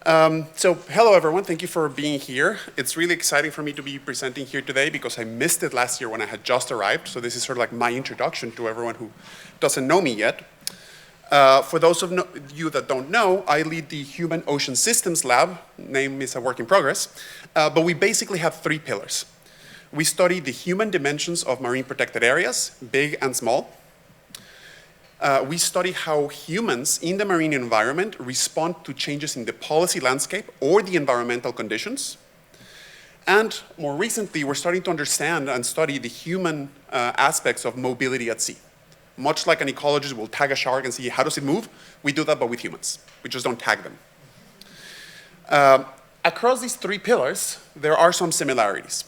So hello everyone, thank you for being here. It's really exciting for me to be presenting here today because I missed it last year when I had just arrived. So this is sort of like my introduction to everyone who doesn't know me yet. For those of you that don't know, I lead the Human Ocean Systems Lab. Name is a work in progress. But we basically have three pillars. We study the human dimensions of marine protected areas, big and small. We study how humans in the marine environment respond to changes in the policy landscape or the environmental conditions. And more recently, we're starting to understand and study the human aspects of mobility at sea. Much like an ecologist will tag a shark and see how does it move, we do that but with humans. We just don't tag them. Across these three pillars, there are some similarities.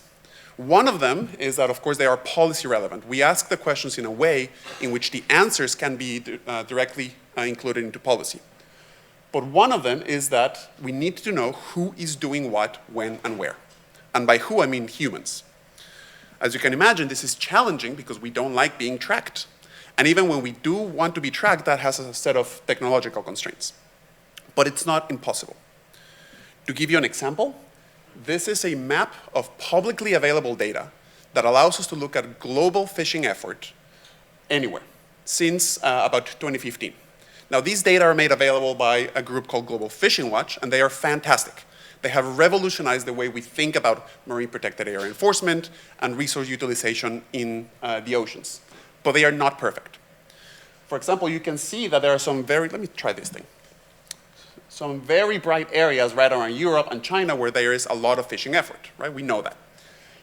One of them is that, of course, they are policy relevant. We ask the questions in a way in which the answers can be directly included into policy. But one of them is that we need to know who is doing what, when, and where. And by who, I mean humans. As you can imagine, this is challenging because we don't like being tracked. And even when we do want to be tracked, that has a set of technological constraints. But it's not impossible. To give you an example, this is a map of publicly available data that allows us to look at global fishing effort anywhere since about 2015. Now, these data are made available by a group called Global Fishing Watch, and they are fantastic. They have revolutionized the way we think about marine protected area enforcement and resource utilization in the oceans. But they are not perfect. For example, you can see that there are some let me try this thing. Some very bright areas right around Europe and China where there is a lot of fishing effort, right? We know that.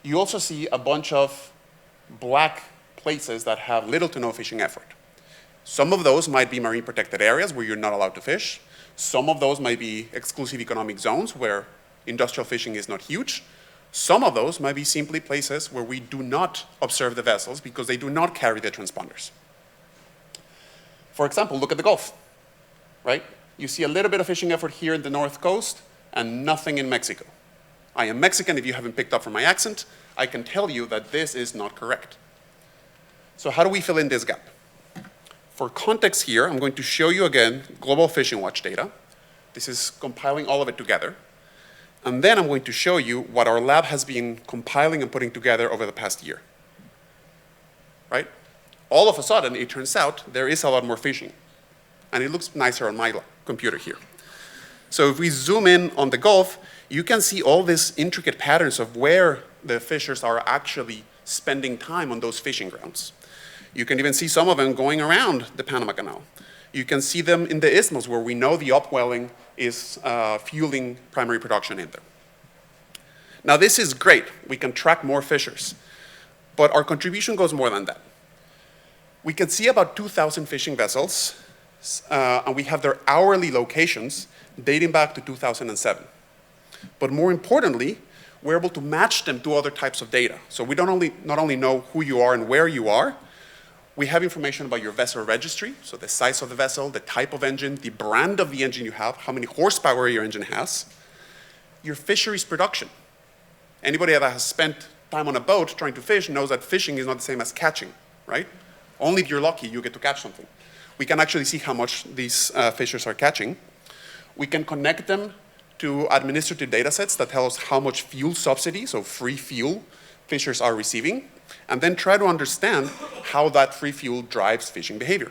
You also see a bunch of black places that have little to no fishing effort. Some of those might be marine protected areas where you're not allowed to fish. Some of those might be exclusive economic zones where industrial fishing is not huge. Some of those might be simply places where we do not observe the vessels because they do not carry the transponders. For example, look at the Gulf, right? You see a little bit of fishing effort here in the North Coast and nothing in Mexico. I am Mexican, if you haven't picked up from my accent. I can tell you that this is not correct. So how do we fill in this gap? For context here, I'm going to show you again Global Fishing Watch data. This is compiling all of it together. And then I'm going to show you what our lab has been compiling and putting together over the past year. Right? All of a sudden, it turns out there is a lot more fishing. And it looks nicer on my computer here. So if we zoom in on the Gulf, you can see all these intricate patterns of where the fishers are actually spending time on those fishing grounds. You can even see some of them going around the Panama Canal. You can see them in the isthmus where we know the upwelling is fueling primary production in there. Now this is great. We can track more fishers. But our contribution goes more than that. We can see about 2,000 fishing vessels and we have their hourly locations dating back to 2007. But more importantly, we're able to match them to other types of data. So we not only know who you are and where you are, we have information about your vessel registry, so the size of the vessel, the type of engine, the brand of the engine you have, how many horsepower your engine has, your fisheries production. Anybody that has spent time on a boat trying to fish knows that fishing is not the same as catching, right? Only if you're lucky you get to catch something. We can actually see how much these fishers are catching. We can connect them to administrative data sets that tell us how much fuel subsidy, so free fuel, fishers are receiving, and then try to understand how that free fuel drives fishing behavior.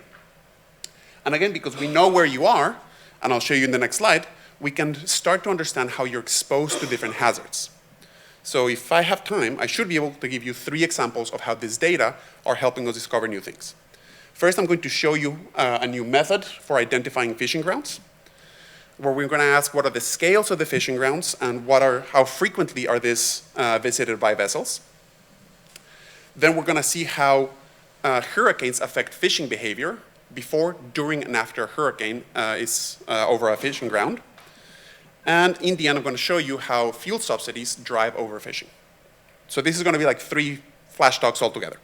And again, because we know where you are, and I'll show you in the next slide, we can start to understand how you're exposed to different hazards. So if I have time, I should be able to give you 3 examples of how this data are helping us discover new things. First, I'm going to show you a new method for identifying fishing grounds, where we're going to ask what are the scales of the fishing grounds and how frequently are these visited by vessels. Then we're going to see how hurricanes affect fishing behavior before, during, and after a hurricane is over a fishing ground. And in the end, I'm going to show you how fuel subsidies drive overfishing. So this is going to be like 3 flash talks altogether.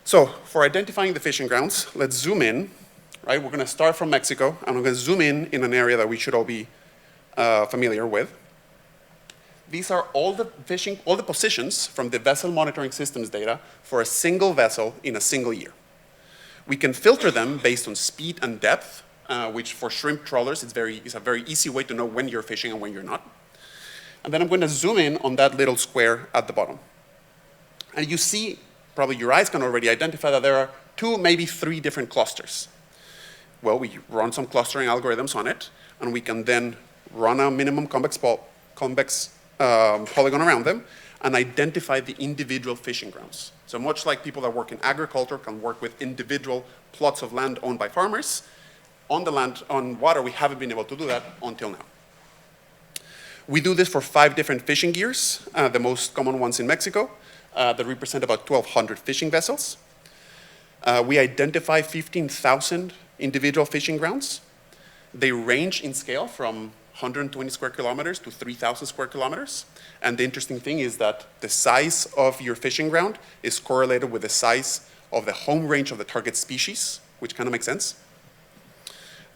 So for identifying the fishing grounds, let's zoom in. Right? We're going to start from Mexico, and I'm going to zoom in an area that we should all be familiar with. These are all the positions from the vessel monitoring systems data for a single vessel in a single year. We can filter them based on speed and depth, which for shrimp trawlers is a very easy way to know when you're fishing and when you're not. And then I'm going to zoom in on that little square at the bottom. And you see, probably your eyes can already identify that there are 2, maybe 3 different clusters. Well, we run some clustering algorithms on it, and we can then run a minimum convex polygon around them and identify the individual fishing grounds. So much like people that work in agriculture can work with individual plots of land owned by farmers, on water, we haven't been able to do that until now. We do this for 5 different fishing gears, the most common ones in Mexico, that represent about 1,200 fishing vessels. We identify 15,000 individual fishing grounds. They range in scale from 120 square kilometers to 3,000 square kilometers. And the interesting thing is that the size of your fishing ground is correlated with the size of the home range of the target species, which kind of makes sense.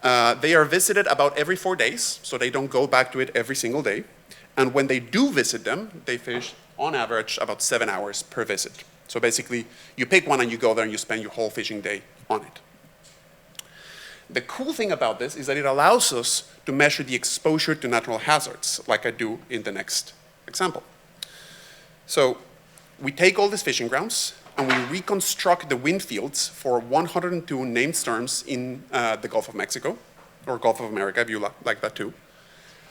They are visited about every 4 days, so they don't go back to it every single day. And when they do visit them, they fish, on average, about 7 hours per visit. So basically, you pick one and you go there and you spend your whole fishing day on it. The cool thing about this is that it allows us to measure the exposure to natural hazards, like I do in the next example. So we take all these fishing grounds, and we reconstruct the wind fields for 102 named storms in the Gulf of Mexico, or Gulf of America, if you like that too.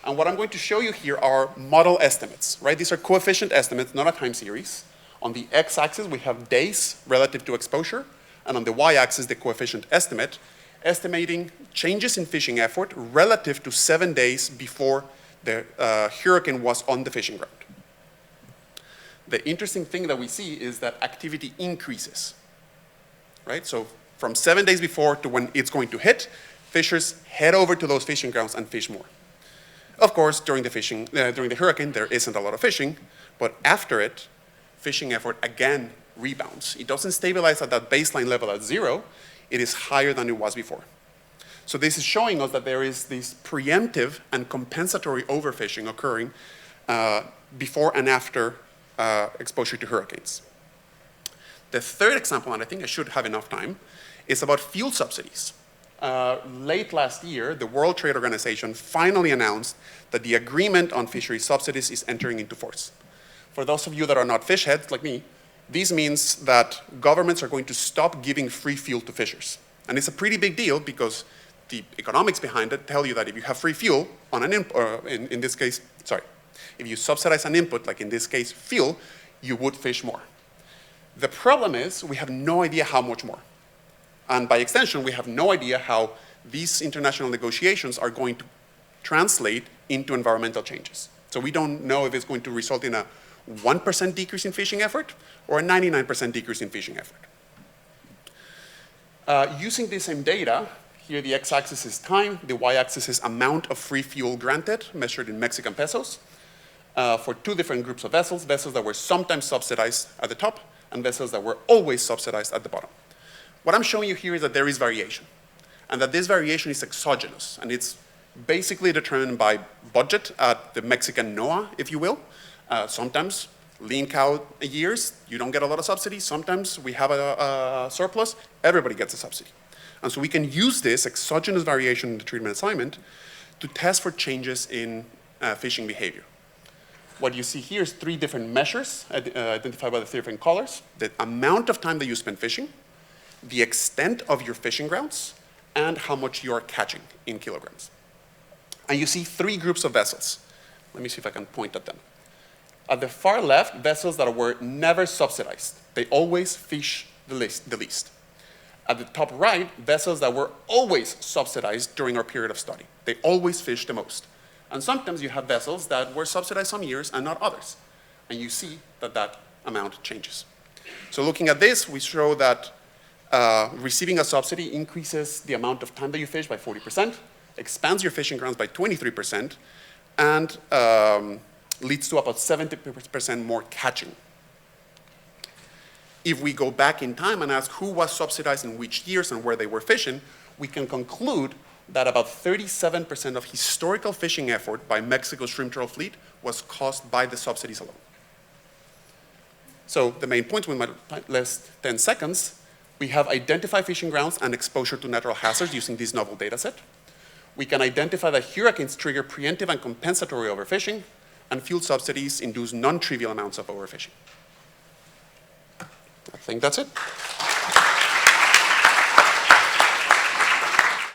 And what I'm going to show you here are model estimates, right? These are coefficient estimates, not a time series. On the x-axis, we have days relative to exposure, and on the y-axis, the coefficient estimate, estimating changes in fishing effort relative to 7 days before the hurricane was on the fishing ground. The interesting thing that we see is that activity increases, right? So from 7 days before to when it's going to hit, fishers head over to those fishing grounds and fish more. Of course, during the hurricane, there isn't a lot of fishing, but after it, fishing effort again rebounds. It doesn't stabilize at that baseline level at 0. It is higher than it was before. So this is showing us that there is this preemptive and compensatory overfishing occurring before and after exposure to hurricanes. The third example, and I think I should have enough time, is about fuel subsidies. Late last year, the World Trade Organization finally announced that the agreement on fishery subsidies is entering into force. For those of you that are not fish heads like me, this means that governments are going to stop giving free fuel to fishers. And it's a pretty big deal because the economics behind it tell you that if you have free fuel on an input, in this case, if you subsidize an input, like in this case, fuel, you would fish more. The problem is we have no idea how much more. And by extension, we have no idea how these international negotiations are going to translate into environmental changes. So we don't know if it's going to result in a 1% decrease in fishing effort or a 99% decrease in fishing effort. Using the same data, here the x-axis is time, the y-axis is amount of free fuel granted, measured in Mexican pesos, for 2 different groups of vessels, vessels that were sometimes subsidized at the top and vessels that were always subsidized at the bottom. What I'm showing you here is that there is variation, and that this variation is exogenous, and it's basically determined by budget at the Mexican NOAA, if you will. Sometimes lean cow years, you don't get a lot of subsidies. Sometimes we have a surplus, everybody gets a subsidy. And so we can use this exogenous variation in the treatment assignment to test for changes in fishing behavior. What you see here is 3 different measures identified by the 3 different colors: the amount of time that you spend fishing, the extent of your fishing grounds, and how much you are catching in kilograms. And you see 3 groups of vessels. Let me see if I can point at them. At the far left, vessels that were never subsidized. They always fish the least. At the top right, vessels that were always subsidized during our period of study. They always fish the most. And sometimes you have vessels that were subsidized some years and not others. And you see that that amount changes. So looking at this, we show that receiving a subsidy increases the amount of time that you fish by 40%, expands your fishing grounds by 23%, and leads to about 70% more catching. If we go back in time and ask who was subsidized in which years and where they were fishing, we can conclude that about 37% of historical fishing effort by Mexico's shrimp trawl fleet was caused by the subsidies alone. So the main points with my last 10 seconds, We have identified fishing grounds and exposure to natural hazards using this novel data set. We can identify that hurricanes trigger preemptive and compensatory overfishing, and fuel subsidies induce non-trivial amounts of overfishing. I think that's it.